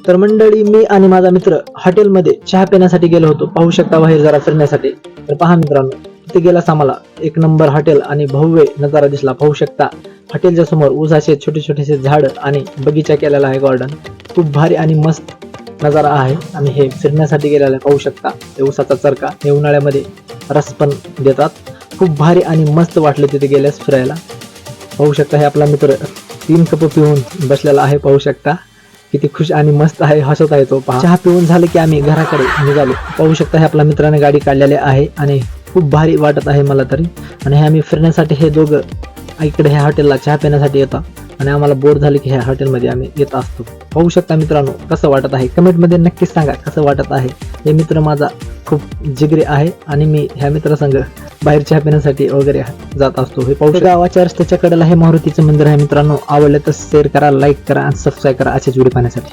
तर मंडळी, मी आणि माझा मित्र हॉटेलमध्ये चहा पिण्यासाठी गेलो होतो. पाहू शकता बाहेर जरा फिरण्यासाठी. तर पहा मित्रांनो, तिथे गेलास आम्हाला एक नंबर हॉटेल आणि भव्य नजारा दिसला. पाहू शकता हॉटेलच्या समोर ऊसाचे छोटे छोटेसे झाड आणि बगीचा केलेला आहे, गार्डन. खूप भारी आणि मस्त नजारा आहे. आणि हे फिरण्यासाठी गेलेला आहे. पाहू शकता हे ऊसाचा चरका, हे उन्हाळ्यामध्ये रस पण देतात. खूप भारी आणि मस्त वाटलं तिथे गेल्यास फिरायला. पाहू शकता हे आपला मित्र 3 कप पिऊन बसलेला आहे. पाहू शकता किती खुश आणि मस्त आहे, हसत आहे तो. पहा, चहा पिऊन झालं की आम्ही घराकडे निघालो. पाहू शकता हे आपल्या मित्राने गाडी काढलेली आहे आणि खूप भारी वाटत आहे मला तरी. आणि हे आम्ही फिरण्यासाठी हे दोघं इकडे ह्या हॉटेलला चहा पिण्यासाठी येतात आणि आम्हाला बोर झाले की ह्या हॉटेलमध्ये आम्ही येत असतो. पाहू शकता मित्रांनो कसं वाटत आहे, कमेंटमध्ये नक्कीच सांगा कसं वाटत आहे. हे मित्र माझा खूप जिगरी आहे आणि मी ह्या मित्रासंग बाहेर चहा पिण्यासाठी वगैरे जात असतो. हे पाहू, गावाच्या रस्त्याच्या कडेला हे मारुतीचं मंदिर आहे मित्रांनो. आवडलं तर शेअर करा, लाईक करा आणि सबस्क्राईब करा अशाच व्हिडिओ पाहण्यासाठी.